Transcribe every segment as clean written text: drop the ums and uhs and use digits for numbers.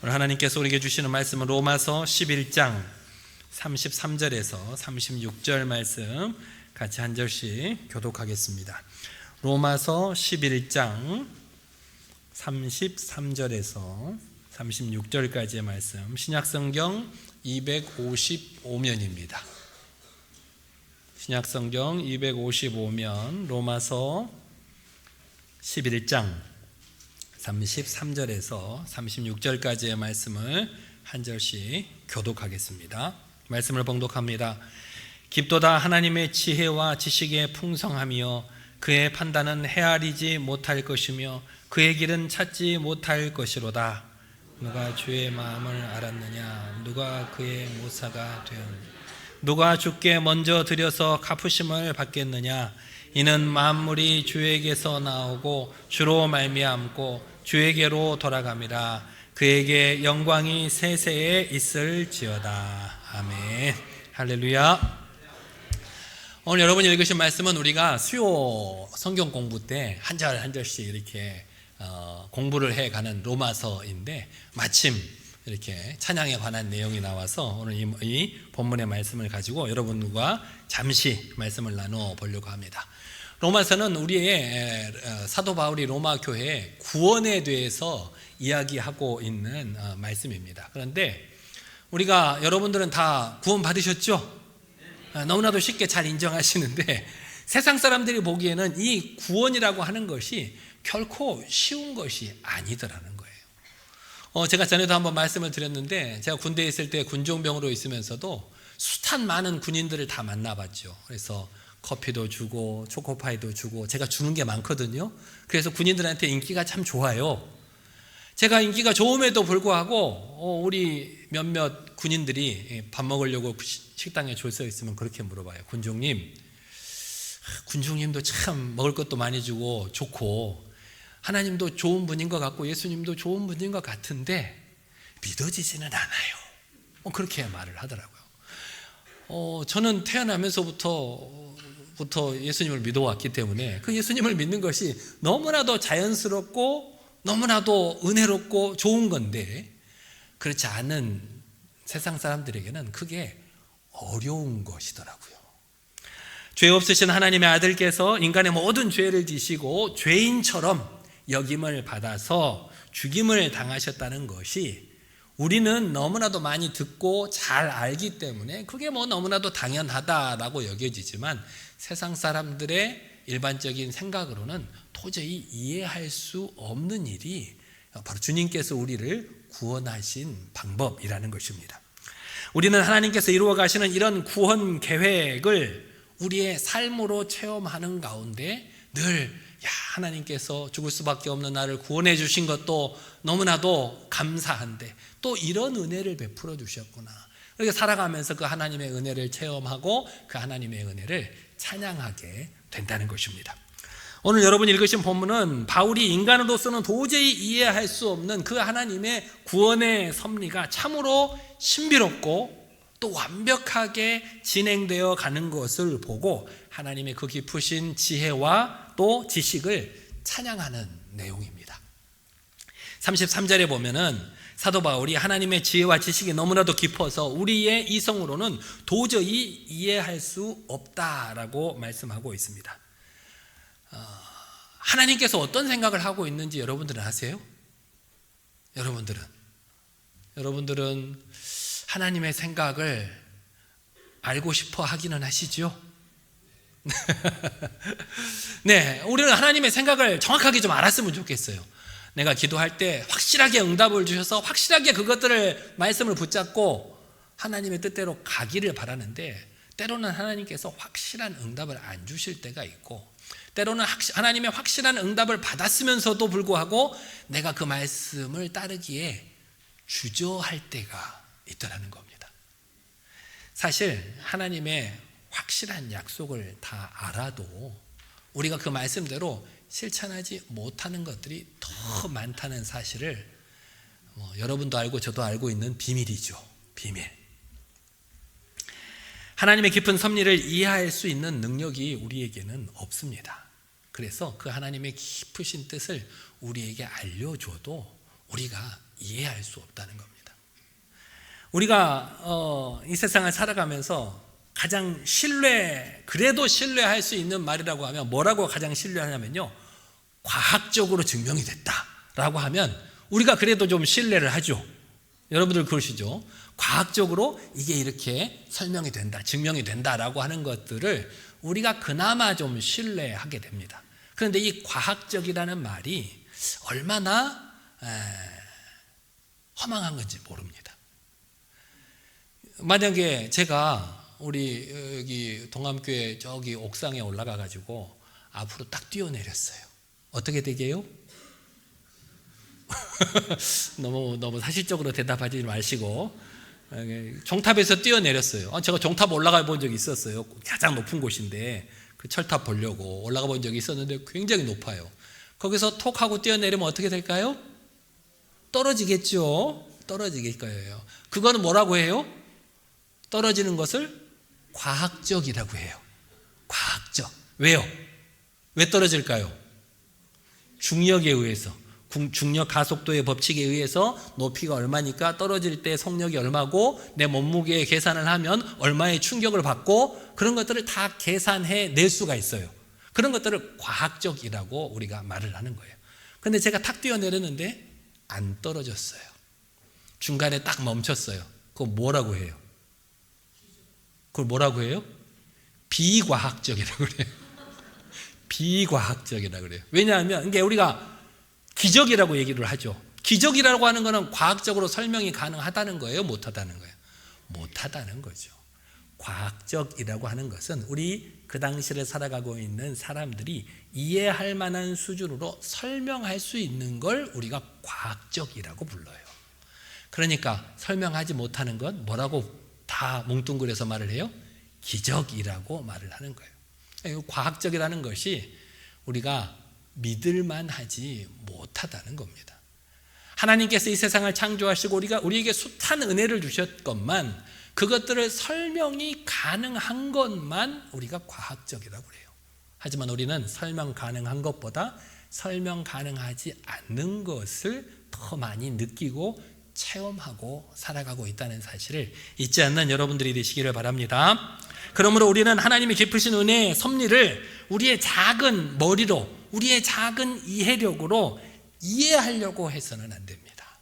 하나님께서 우리에게 주시는 말씀은 로마서 11장 33절에서 36절 말씀 같이 한 절씩 교독하겠습니다. 로마서 11장 33절에서 36절까지의 말씀, 신약성경 255면입니다. 신약성경 255면 로마서 11장 33절에서 36절까지의 말씀을 한 절씩 교독하겠습니다. 말씀을 봉독합니다. 깊도다 하나님의 지혜와 지식의 풍성함이여 그의 판단은 헤아리지 못할 것이며 그의 길은 찾지 못할 것이로다. 누가 주의 마음을 알았느냐? 누가 그의 모사가 되었느냐? 누가 주께 먼저 드려서 갚으심을 받겠느냐? 이는 만물이 주에게서 나오고 주로 말미암고 주에게로 돌아갑니다. 그에게 영광이 세세에 있을지어다. 아멘. 할렐루야. 오늘 여러분이 읽으신 말씀은 우리가 수요 성경 공부 때 한 절 한 절씩 이렇게 공부를 해가는 로마서인데 마침 이렇게 찬양에 관한 내용이 나와서 오늘 이 본문의 말씀을 가지고 여러분과 잠시 말씀을 나눠 보려고 합니다. 로마서는 우리의 사도 바울이 로마 교회의 구원에 대해서 이야기하고 있는 말씀입니다. 그런데 우리가 여러분들은 다 구원 받으셨죠? 너무나도 쉽게 잘 인정하시는데 세상 사람들이 보기에는 이 구원이라고 하는 것이 결코 쉬운 것이 아니더라는 거예요. 제가 전에도 한번 말씀을 드렸는데 제가 군대에 있을 때 군종병으로 있으면서도 숱한 많은 군인들을 다 만나봤죠. 그래서 커피도 주고 초코파이도 주고 제가 주는 게 많거든요. 그래서 군인들한테 인기가 참 좋아요. 제가 인기가 좋음에도 불구하고 우리 몇몇 군인들이 밥 먹으려고 식당에 줄 서 있으면 그렇게 물어봐요. 군중님도 참 먹을 것도 많이 주고 좋고 하나님도 좋은 분인 것 같고 예수님도 좋은 분인 것 같은데 믿어지지는 않아요. 그렇게 말을 하더라고요. 저는 태어나면서부터 예수님을 믿어왔기 때문에 그 예수님을 믿는 것이 너무나도 자연스럽고 너무나도 은혜롭고 좋은 건데 그렇지 않은 세상 사람들에게는 그게 어려운 것이더라고요. 죄 없으신 하나님의 아들께서 인간의 모든 죄를 지시고 죄인처럼 여김을 받아서 죽임을 당하셨다는 것이 우리는 너무나도 많이 듣고 잘 알기 때문에 그게 너무나도 당연하다라고 여겨지지만 세상 사람들의 일반적인 생각으로는 도저히 이해할 수 없는 일이 바로 주님께서 우리를 구원하신 방법이라는 것입니다. 우리는 하나님께서 이루어 가시는 이런 구원 계획을 우리의 삶으로 체험하는 가운데 늘 하나님께서 죽을 수밖에 없는 나를 구원해 주신 것도 너무나도 감사한데 또 이런 은혜를 베풀어 주셨구나. 그렇게 살아가면서 그 하나님의 은혜를 체험하고 그 하나님의 은혜를 찬양하게 된다는 것입니다. 오늘 여러분이 읽으신 본문은 바울이 인간으로서는 도저히 이해할 수 없는 그 하나님의 구원의 섭리가 참으로 신비롭고 또 완벽하게 진행되어 가는 것을 보고 하나님의 그 깊으신 지혜와 또 지식을 찬양하는 내용입니다. 33절에 보면은 사도 바울이 하나님의 지혜와 지식이 너무나도 깊어서 우리의 이성으로는 도저히 이해할 수 없다라고 말씀하고 있습니다. 하나님께서 어떤 생각을 하고 있는지 여러분들은 아세요? 여러분들은 하나님의 생각을 알고 싶어 하기는 하시죠? 네, 우리는 하나님의 생각을 정확하게 좀 알았으면 좋겠어요. 내가 기도할 때 확실하게 응답을 주셔서 확실하게 그것들을 말씀을 붙잡고 하나님의 뜻대로 가기를 바라는데 때로는 하나님께서 확실한 응답을 안 주실 때가 있고 때로는 하나님의 확실한 응답을 받았으면서도 불구하고 내가 그 말씀을 따르기에 주저할 때가 있더라는 겁니다. 사실 하나님의 확실한 약속을 다 알아도 우리가 그 말씀대로 실천하지 못하는 것들이 더 많다는 사실을 여러분도 알고 저도 알고 있는 비밀이죠. 비밀. 하나님의 깊은 섭리를 이해할 수 있는 능력이 우리에게는 없습니다. 그래서 그 하나님의 깊으신 뜻을 우리에게 알려줘도 우리가 이해할 수 없다는 겁니다. 우리가 이 세상을 살아가면서 가장 그래도 신뢰할 수 있는 말이라고 하면 뭐라고 가장 신뢰하냐면요, 과학적으로 증명이 됐다라고 하면 우리가 그래도 좀 신뢰를 하죠. 여러분들 그러시죠? 과학적으로 이게 이렇게 설명이 된다, 증명이 된다라고 하는 것들을 우리가 그나마 좀 신뢰하게 됩니다. 그런데 이 과학적이라는 말이 얼마나 허망한 건지 모릅니다. 만약에 제가 우리 여기 동암교회 저기 옥상에 올라가 가지고 앞으로 딱 뛰어내렸어요. 어떻게 되게요? 너무 사실적으로 대답하지 마시고, 종탑에서 뛰어내렸어요. 제가 종탑 올라가 본 적이 있었어요. 가장 높은 곳인데 그 철탑 보려고 올라가 본 적이 있었는데 굉장히 높아요. 거기서 톡 하고 뛰어내리면 어떻게 될까요? 떨어지겠죠. 떨어지길 거예요. 그거는 뭐라고 해요? 떨어지는 것을 과학적이라고 해요. 과학적. 왜요? 왜 떨어질까요? 중력에 의해서, 중력 가속도의 법칙에 의해서 높이가 얼마니까 떨어질 때 속력이 얼마고 내 몸무게 계산을 하면 얼마의 충격을 받고, 그런 것들을 다 계산해 낼 수가 있어요. 그런 것들을 과학적이라고 우리가 말을 하는 거예요. 근데 제가 탁 뛰어내렸는데 안 떨어졌어요. 중간에 딱 멈췄어요. 그거 뭐라고 해요? 그걸 뭐라고 해요? 비과학적이라고 그래요. 비과학적이라고 그래요. 왜냐하면 이게 우리가 기적이라고 얘기를 하죠. 기적이라고 하는 것은 과학적으로 설명이 가능하다는 거예요? 못하다는 거예요? 못하다는 거죠. 과학적이라고 하는 것은 우리 그 당시를 살아가고 있는 사람들이 이해할 만한 수준으로 설명할 수 있는 걸 우리가 과학적이라고 불러요. 그러니까 설명하지 못하는 건 뭐라고 다 뭉뚱그려서 말을 해요? 기적이라고 말을 하는 거예요. 과학적이라는 것이 우리가 믿을만 하지 못하다는 겁니다. 하나님께서 이 세상을 창조하시고 우리에게 숱한 은혜를 주셨건만 그것들을 설명이 가능한 것만 우리가 과학적이라고 그래요. 하지만 우리는 설명 가능한 것보다 설명 가능하지 않는 것을 더 많이 느끼고 체험하고 살아가고 있다는 사실을 잊지 않는 여러분들이 되시기를 바랍니다. 그러므로 우리는 하나님의 깊으신 은혜의 섭리를 우리의 작은 머리로, 우리의 작은 이해력으로 이해하려고 해서는 안 됩니다.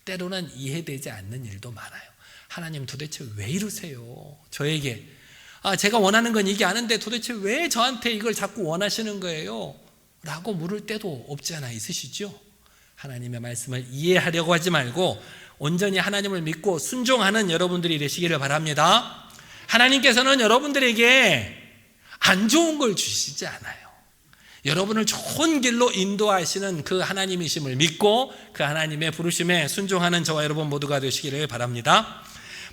때로는 이해되지 않는 일도 많아요. 하나님 도대체 왜 이러세요? 저에게 제가 원하는 건 이게 아닌데 도대체 왜 저한테 이걸 자꾸 원하시는 거예요? 라고 물을 때도 없지 않아 있으시죠? 하나님의 말씀을 이해하려고 하지 말고 온전히 하나님을 믿고 순종하는 여러분들이 되시기를 바랍니다. 하나님께서는 여러분들에게 안 좋은 걸 주시지 않아요. 여러분을 좋은 길로 인도하시는 그 하나님이심을 믿고 그 하나님의 부르심에 순종하는 저와 여러분 모두가 되시기를 바랍니다.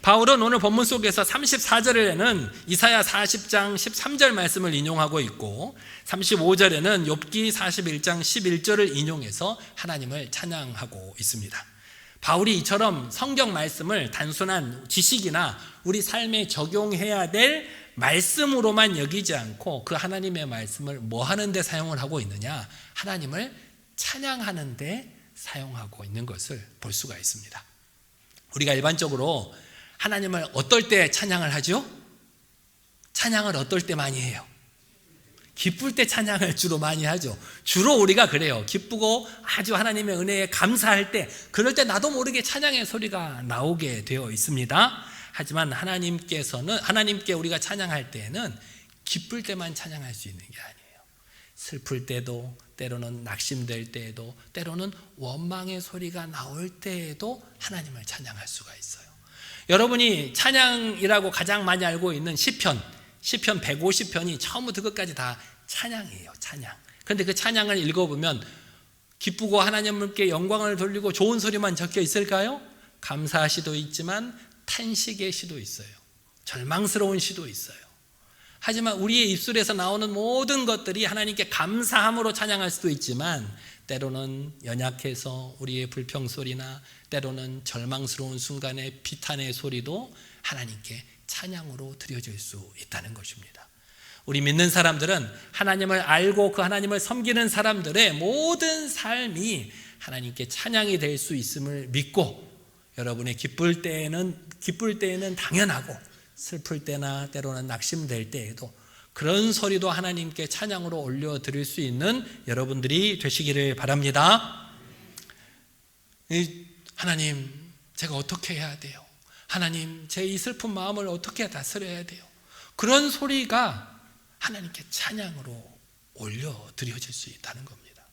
바울은 오늘 본문 속에서 34절에는 이사야 40장 13절 말씀을 인용하고 있고 35절에는 욥기 41장 11절을 인용해서 하나님을 찬양하고 있습니다. 바울이 이처럼 성경 말씀을 단순한 지식이나 우리 삶에 적용해야 될 말씀으로만 여기지 않고 그 하나님의 말씀을 뭐 하는 데 사용을 하고 있느냐? 하나님을 찬양하는 데 사용하고 있는 것을 볼 수가 있습니다. 우리가 일반적으로 하나님을 어떨 때 찬양을 하죠? 찬양을 어떨 때 많이 해요? 기쁠 때 찬양을 주로 많이 하죠. 주로 우리가 그래요. 기쁘고 아주 하나님의 은혜에 감사할 때, 그럴 때 나도 모르게 찬양의 소리가 나오게 되어 있습니다. 하지만 하나님께 우리가 찬양할 때에는 기쁠 때만 찬양할 수 있는 게 아니에요. 슬플 때도, 때로는 낙심될 때에도, 때로는 원망의 소리가 나올 때에도 하나님을 찬양할 수가 있어요. 여러분이 찬양이라고 가장 많이 알고 있는 시편 150편이 처음부터 끝까지 다 찬양이에요. 찬양. 그런데 그 찬양을 읽어보면 기쁘고 하나님께 영광을 돌리고 좋은 소리만 적혀 있을까요? 감사 시도 있지만 탄식의 시도 있어요. 절망스러운 시도 있어요. 하지만 우리의 입술에서 나오는 모든 것들이 하나님께 감사함으로 찬양할 수도 있지만 때로는 연약해서 우리의 불평소리나 때로는 절망스러운 순간의 비탄의 소리도 하나님께 찬양으로 드려질 수 있다는 것입니다. 우리 믿는 사람들은 하나님을 알고 그 하나님을 섬기는 사람들의 모든 삶이 하나님께 찬양이 될 수 있음을 믿고, 여러분의 기쁠 때에는 당연하고 슬플 때나 때로는 낙심될 때에도 그런 소리도 하나님께 찬양으로 올려드릴 수 있는 여러분들이 되시기를 바랍니다. 하나님, 제가 어떻게 해야 돼요? 하나님, 제 이 슬픈 마음을 어떻게 다스려야 돼요? 그런 소리가 하나님께 찬양으로 올려드려질 수 있다는 겁니다.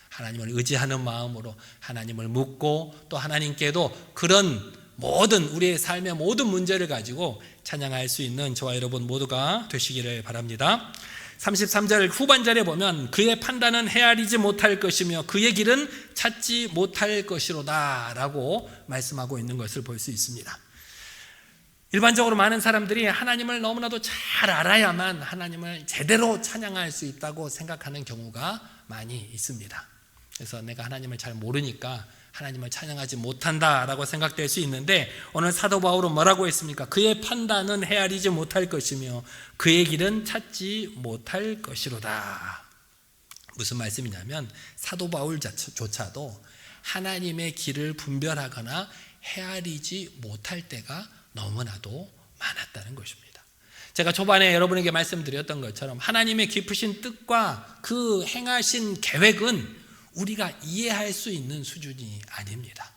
하나님을 의지하는 마음으로 하나님을 묻고, 또 하나님께도 그런 모든 우리의 삶의 모든 문제를 가지고 찬양할 수 있는 저와 여러분 모두가 되시기를 바랍니다. 33절 후반절에 보면 그의 판단은 헤아리지 못할 것이며 그의 길은 찾지 못할 것이로다 라고 말씀하고 있는 것을 볼 수 있습니다. 일반적으로 많은 사람들이 하나님을 너무나도 잘 알아야만 하나님을 제대로 찬양할 수 있다고 생각하는 경우가 많이 있습니다. 그래서 내가 하나님을 잘 모르니까 하나님을 찬양하지 못한다라고 생각될 수 있는데, 오늘 사도 바울은 뭐라고 했습니까? 그의 판단은 헤아리지 못할 것이며 그의 길은 찾지 못할 것이로다. 무슨 말씀이냐면 사도 바울조차도 하나님의 길을 분별하거나 헤아리지 못할 때가 너무나도 많았다는 것입니다. 제가 초반에 여러분에게 말씀드렸던 것처럼 하나님의 깊으신 뜻과 그 행하신 계획은 우리가 이해할 수 있는 수준이 아닙니다.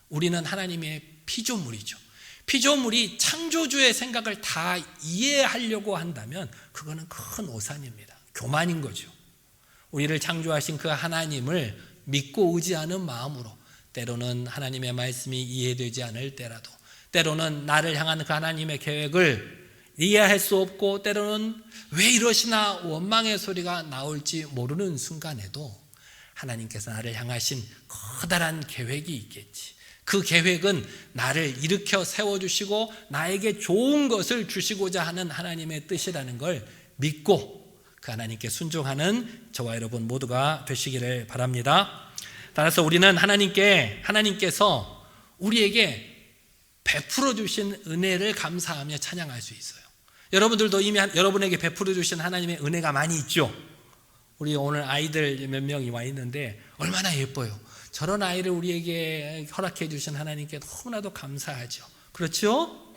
우리는 하나님의 피조물이죠. 피조물이 창조주의 생각을 다 이해하려고 한다면 그거는 큰 오산입니다. 교만인 거죠. 우리를 창조하신 그 하나님을 믿고 의지하는 마음으로, 때로는 하나님의 말씀이 이해되지 않을 때라도, 때로는 나를 향한 그 하나님의 계획을 이해할 수 없고, 때로는 왜 이러시나 원망의 소리가 나올지 모르는 순간에도 하나님께서 나를 향하신 커다란 계획이 있겠지. 그 계획은 나를 일으켜 세워주시고 나에게 좋은 것을 주시고자 하는 하나님의 뜻이라는 걸 믿고 그 하나님께 순종하는 저와 여러분 모두가 되시기를 바랍니다. 따라서 우리는 하나님께서 우리에게 베풀어 주신 은혜를 감사하며 찬양할 수 있어요. 여러분들도 이미 여러분에게 베풀어 주신 하나님의 은혜가 많이 있죠. 우리 오늘 아이들 몇 명이 와 있는데 얼마나 예뻐요. 저런 아이를 우리에게 허락해 주신 하나님께 너무나도 감사하죠. 그렇죠?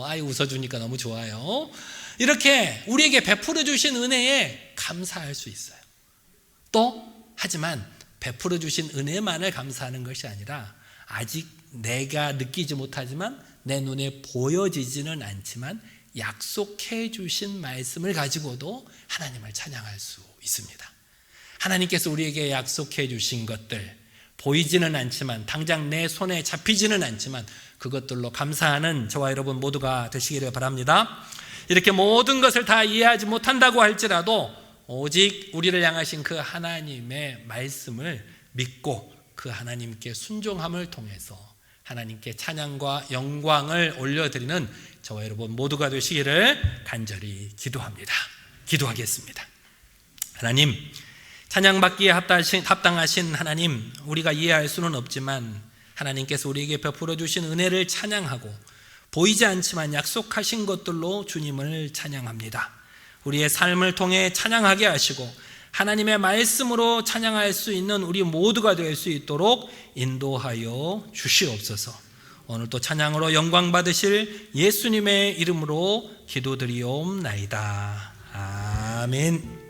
아이 웃어주니까 너무 좋아요. 이렇게 우리에게 베풀어 주신 은혜에 감사할 수 있어요. 하지만 베풀어 주신 은혜만을 감사하는 것이 아니라, 아직 내가 느끼지 못하지만 내 눈에 보여지지는 않지만 약속해 주신 말씀을 가지고도 하나님을 찬양할 수 있습니다. 하나님께서 우리에게 약속해 주신 것들, 보이지는 않지만, 당장 내 손에 잡히지는 않지만 그것들로 감사하는 저와 여러분 모두가 되시기를 바랍니다. 이렇게 모든 것을 다 이해하지 못한다고 할지라도 오직 우리를 향하신 그 하나님의 말씀을 믿고 그 하나님께 순종함을 통해서 하나님께 찬양과 영광을 올려드리는 저와 여러분 모두가 되시기를 간절히 기도합니다. 기도하겠습니다. 하나님, 찬양받기에 합당하신 하나님, 우리가 이해할 수는 없지만 하나님께서 우리에게 베풀어 주신 은혜를 찬양하고 보이지 않지만 약속하신 것들로 주님을 찬양합니다. 우리의 삶을 통해 찬양하게 하시고 하나님의 말씀으로 찬양할 수 있는 우리 모두가 될 수 있도록 인도하여 주시옵소서. 오늘도 찬양으로 영광 받으실 예수님의 이름으로 기도드리옵나이다. 아멘.